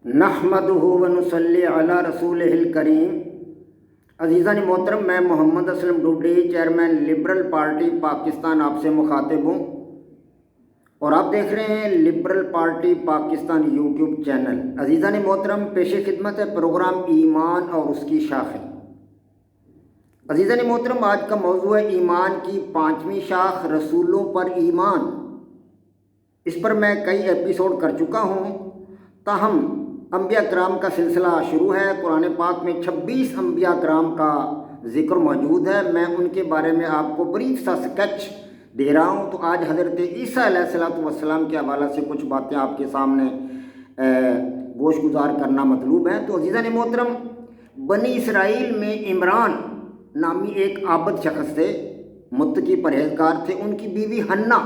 نحمدہ ونصلی علی رسولہ الکریم۔ عزیزان محترم، میں Muhammad Aslam Doodi, chairman Liberal Party Pakistan, آپ سے مخاطب ہوں اور آپ دیکھ رہے ہیں Liberal Party Pakistan YouTube channel. عزیزان محترم، پیش خدمت ہے پروگرام ایمان اور اس کی شاخیں۔ عزیزان محترم، آج کا موضوع ہے ایمان کی پانچویں شاخ، رسولوں پر ایمان۔ اس پر میں کئی ایپیسوڈ کر چکا ہوں، تاہم انبیاء کرام کا سلسلہ شروع ہے۔ قرآن پاک میں 26 انبیاء کرام کا ذکر موجود ہے۔ میں ان کے بارے میں آپ کو بریف سا سکیچ دے رہا ہوں۔ تو آج حضرت عیسیٰ علیہ السلام کے حوالے سے کچھ باتیں آپ کے سامنے گوش گزار کرنا مطلوب ہے۔ تو عزیزان محترم، بنی اسرائیل میں عمران نامی ایک عابد شخص تھے، متقی پرہیزگار تھے۔ ان کی بیوی حنا،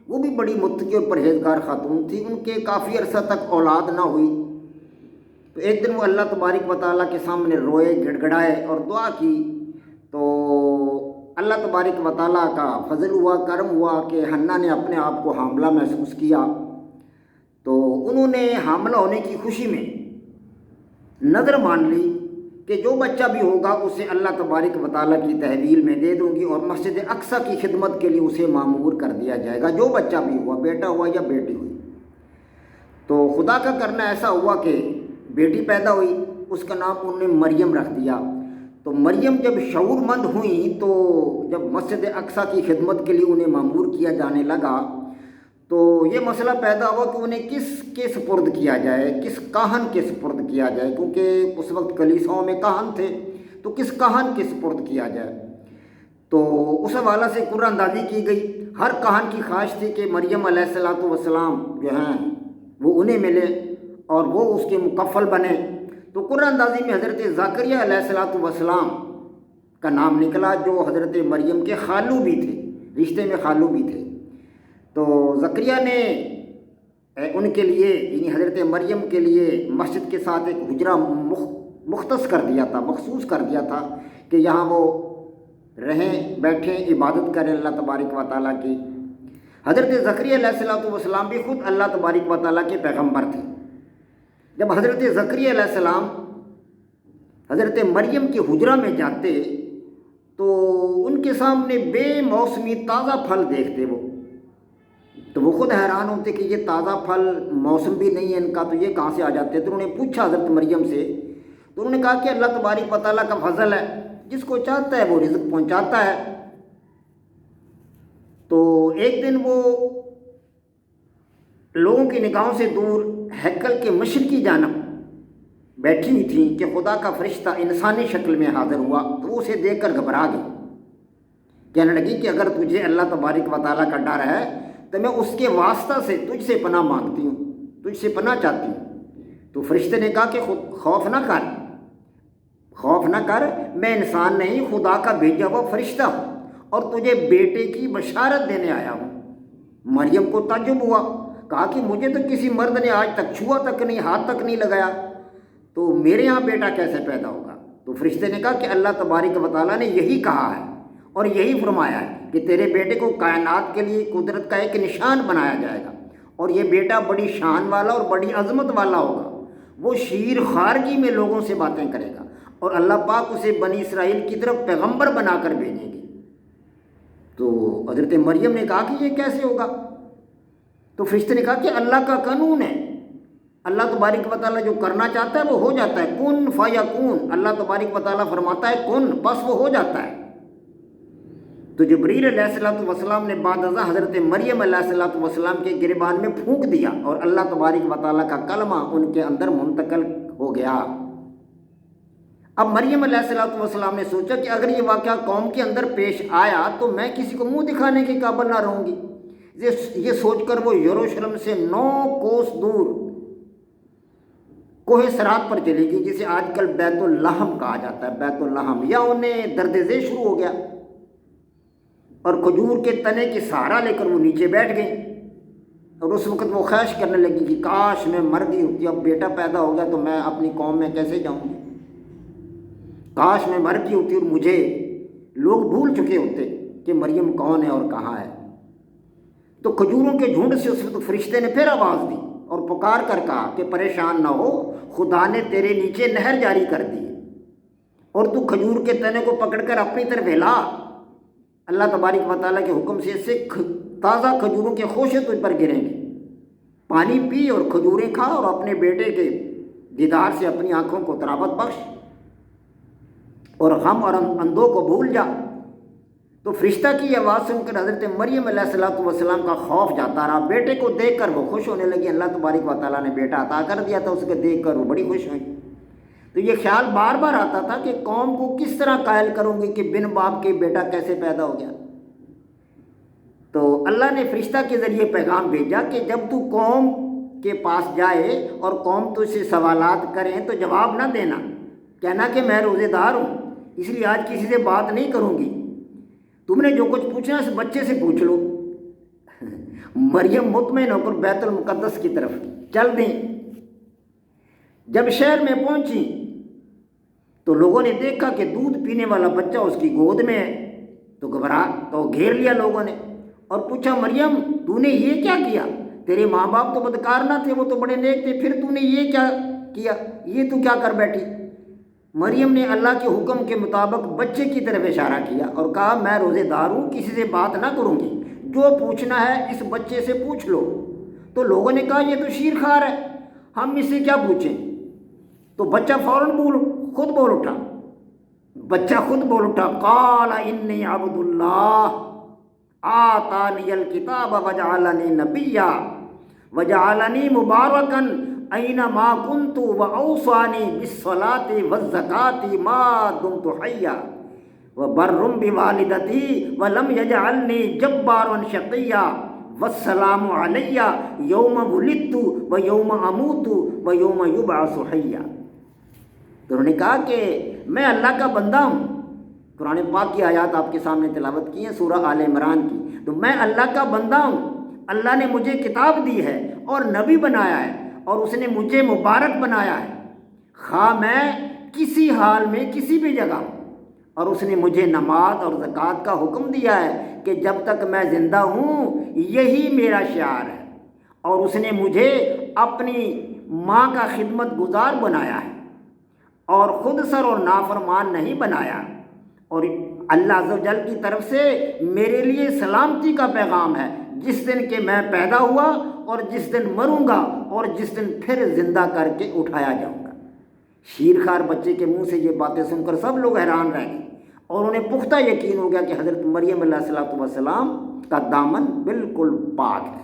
وہ بھی بڑی متقی اور پرہیزگار خاتون تھی۔ ان کے کافی عرصہ تک اولاد نہ ہوئی، تو ایک دن وہ اللہ تبارک و تعالیٰ کے سامنے روئے، گڑ گڑائے اور دعا کی۔ تو اللہ تبارک و تعالیٰ کا فضل ہوا، کرم ہوا کہ حنا نے اپنے آپ کو حاملہ محسوس کیا۔ تو انہوں نے حاملہ ہونے کی خوشی میں نظر مان لی کہ جو بچہ بھی ہوگا اسے اللہ تبارک و تعالیٰ کی تحویل میں دے دوں گی اور مسجد اقصیٰ کی خدمت کے لیے اسے مامور کر دیا جائے گا، جو بچہ بھی ہوا، بیٹا ہوا یا بیٹی ہوئی۔ تو خدا کا کرنا ایسا ہوا کہ بیٹی پیدا ہوئی، اس کا نام انہوں نے مریم رکھ دیا۔ تو مریم جب شعور مند ہوئیں، تو جب مسجد اقصیٰ کی خدمت کے لیے انہیں مامور کیا جانے لگا، تو یہ مسئلہ پیدا ہوا کہ انہیں کس کے سپرد کیا جائے، کس کاہن کے سپرد کیا جائے، کیونکہ اس وقت کلیساؤں میں کاہن تھے، تو کس کاہن کے سپرد کیا جائے۔ تو اس حوالے سے قرعہ اندازی کی گئی۔ ہر کاہن کی خواہش تھی کہ مریم علیہ السلام جو ہیں وہ انہیں ملے اور وہ اس کے مکفل بنے۔ تو قرعہ اندازی میں حضرت زکریا علیہ السلام کا نام نکلا، جو حضرت مریم کے خالو بھی تھے، رشتے میں خالو بھی تھے۔ تو زکریا نے ان کے لیے، یعنی حضرت مریم کے لیے مسجد کے ساتھ ایک حجرہ مختص کر دیا تھا، مخصوص کر دیا تھا کہ یہاں وہ رہیں، بیٹھیں، عبادت کریں اللہ تبارک و تعالیٰ کی۔ حضرت زکریا علیہ السلام بھی خود اللہ تبارک و تعالیٰ کے پیغمبر تھے۔ جب حضرت زکریا علیہ السلام حضرت مریم کے حجرہ میں جاتے تو ان کے سامنے بے موسمی تازہ پھل دیکھتے وہ، تو وہ خود حیران ہوتے کہ یہ تازہ پھل موسم بھی نہیں ہے ان کا، تو یہ کہاں سے آ جاتے ہیں۔ تو انہوں نے پوچھا حضرت مریم سے، تو انہوں نے کہا کہ اللہ تبارک و تعالیٰ کا فضل ہے، جس کو چاہتا ہے وہ رزق پہنچاتا ہے۔ تو ایک دن وہ لوگوں کی نگاہوں سے دور ہیکل کے مشرقی جانب بیٹھی ہوئی تھیں کہ خدا کا فرشتہ انسانی شکل میں حاضر ہوا۔ تو وہ اسے دیکھ کر گھبرا گئی، کہنے لگی کہ اگر تجھے اللہ تبارک و تعالیٰ کا ڈر ہے تو میں اس کے واسطہ سے تجھ سے پناہ مانگتی ہوں، تجھ سے پناہ چاہتی ہوں۔ تو فرشتے نے کہا کہ خوف نہ کر، خوف نہ کر، میں انسان نہیں، خدا کا بھیجا ہوا فرشتہ ہوں اور تجھے بیٹے کی بشارت دینے آیا ہوں۔ مریم کو تعجب ہوا، کہا کہ مجھے تو کسی مرد نے آج تک چھوا تک نہیں، ہاتھ تک نہیں لگایا، تو میرے ہاں بیٹا کیسے پیدا ہوگا؟ تو فرشتے نے کہا کہ اللہ تبارک و تعالیٰ نے یہی کہا ہے اور یہی فرمایا ہے کہ تیرے بیٹے کو کائنات کے لیے قدرت کا ایک نشان بنایا جائے گا اور یہ بیٹا بڑی شان والا اور بڑی عظمت والا ہوگا۔ وہ شیر خارگی میں لوگوں سے باتیں کرے گا اور اللہ پاک اسے بنی اسرائیل کی طرف پیغمبر بنا کر بھیجیں گے۔ تو حضرت مریم نے کہا کہ یہ کیسے ہوگا؟ تو فرشتے نے کہا کہ اللہ کا قانون ہے، اللہ تبارک و تعالیٰ جو کرنا چاہتا ہے وہ ہو جاتا ہے، کن فیکون، اللہ تبارک و تعالیٰ فرماتا ہے کن، بس وہ ہو جاتا ہے۔ تو جبریل علیہ السلام نے بعد ازاں حضرت مریم علیہ السلام کے گریبان میں پھونک دیا اور اللہ تبارک و تعالیٰ کا کلمہ ان کے اندر منتقل ہو گیا۔ اب مریم علیہ السلام نے سوچا کہ اگر یہ واقعہ قوم کے اندر پیش آیا تو میں کسی کو منہ دکھانے کے قابل نہ رہوں گی۔ یہ سوچ کر وہ یروشلم سے 9 کوس دور کوہ صراط پر چلی گئی، جسے آج کل بیت اللحم کہا جاتا ہے، بیت اللحم۔ یا انہیں درد ذیل شروع ہو گیا اور کھجور کے تنے کے سہارا لے کر وہ نیچے بیٹھ گئی اور اس وقت وہ خواہش کرنے لگی کہ کاش میں مر گئی ہوتی، اب بیٹا پیدا ہو گیا تو میں اپنی قوم میں کیسے جاؤں گی، کاش میں مر گئی ہوتی اور مجھے لوگ بھول چکے ہوتے کہ مریم کون ہے اور کہاں ہے۔ تو کھجوروں کے جھنڈ سے اس وقت فرشتے نے پھر آواز دی اور پکار کر کہا کہ پریشان نہ ہو، خدا نے تیرے نیچے نہر جاری کر دی اور تو کھجور کے تنے کو پکڑ کر اپنی طرف ہلا۔ اللہ تبارک و تعالیٰ کے حکم سے تازہ کھجوروں کے خوشے تجھ پر گریں گے۔ پانی پی اور کھجوریں کھا اور اپنے بیٹے کے دیدار سے اپنی آنکھوں کو طراوت بخش اور غم اور اندوں کو بھول جا۔ تو فرشتہ کی آواز سن کر حضرت مریم علیہ السلام کا خوف جاتا رہا۔ بیٹے کو دیکھ کر وہ خوش ہونے لگی۔ اللہ تبارک و تعالیٰ نے بیٹا عطا کر دیا تھا، اس کو دیکھ کر وہ بڑی خوش ہوئی۔ تو یہ خیال بار بار آتا تھا کہ قوم کو کس طرح قائل کروں گی کہ بن باپ کے بیٹا کیسے پیدا ہو گیا۔ تو اللہ نے فرشتہ کے ذریعے پیغام بھیجا کہ جب تو قوم کے پاس جائے اور قوم تو سے سوالات کریں تو جواب نہ دینا، کہنا کہ میں روزے دار ہوں، اس لیے آج کسی سے بات نہیں کروں گی، تم نے جو کچھ پوچھنا اس بچے سے پوچھ لو۔ مریم مطمئن ہو کر بیت المقدس کی طرف چل دیں۔ جب شہر میں پہنچی تو لوگوں نے دیکھا کہ دودھ پینے والا بچہ اس کی گود میں ہے، تو گھبرا تو گھیر لیا لوگوں نے اور پوچھا مریم تو نے یہ کیا کیا؟ تیرے ماں باپ تو بدکار نہ تھے، وہ تو بڑے نیک تھے، پھر تو نے یہ کیا کیا؟ یہ تو کیا کر بیٹھی؟ مریم نے اللہ کے حکم کے مطابق بچے کی طرف اشارہ کیا اور کہا میں روزے دار ہوں، کسی سے بات نہ کروں گی، جو پوچھنا ہے اس بچے سے پوچھ لو۔ تو لوگوں نے کہا یہ تو شیر خوار ہے، ہم اس سے کیا پوچھیں؟ تو بچہ فوراً خود بول اٹھا قال انی عبد اللہ آتانی الکتاب وجعلنی نبیا وجعلنی مبارکا اینما کنت واوصانی بالصلاۃ والزکاۃ ما دمت حیا وبرا بوالدتی ولم یجعلنی جبارا شقیا والسلام علی یوم ولدت ویوم اموت ویوم یبعث حیا۔ تو انہوں نے کہا کہ میں اللہ کا بندہ ہوں۔ قرآن پاک کی آیات آپ کے سامنے تلاوت کی ہیں سورہ آل عمران کی۔ تو میں اللہ کا بندہ ہوں، اللہ نے مجھے کتاب دی ہے اور نبی بنایا ہے اور اس نے مجھے مبارک بنایا ہے، خواہ میں کسی حال میں کسی بھی جگہ ہوں، اور اس نے مجھے نماز اور زکوٰۃ کا حکم دیا ہے کہ جب تک میں زندہ ہوں یہی میرا شعار ہے، اور اس نے مجھے اپنی ماں کا خدمت گزار بنایا ہے اور خود سر اور نافرمان نہیں بنایا، اور اللہ عز و جل کی طرف سے میرے لیے سلامتی کا پیغام ہے جس دن کہ میں پیدا ہوا اور جس دن مروں گا اور جس دن پھر زندہ کر کے اٹھایا جاؤں گا۔ شیرخوار بچے کے منہ سے یہ باتیں سن کر سب لوگ حیران رہ گئے اور انہیں پختہ یقین ہو گیا کہ حضرت مریم علیہ السلام کا دامن بالکل پاک ہے۔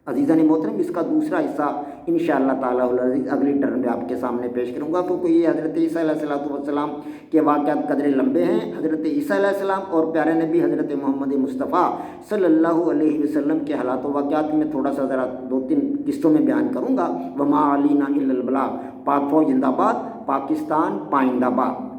عزیزان محترم، اس کا دوسرا حصہ انشاءاللہ تعالیٰ العزیز اگلی ٹرم میں آپ کے سامنے پیش کروں گا، کیونکہ یہ حضرت عیسیٰ علیہ السلام کے واقعات قدرے لمبے ہیں۔ حضرت عیسیٰ علیہ السلام اور پیارے نبی حضرت محمد مصطفیٰ صلی اللہ علیہ وسلم کے حالات و واقعات میں تھوڑا سا ذرا 2-3 قسطوں میں بیان کروں گا۔ وما علینا الا البلاغ۔ پاک فوج زندہ باد، پاکستان پائندہ باد۔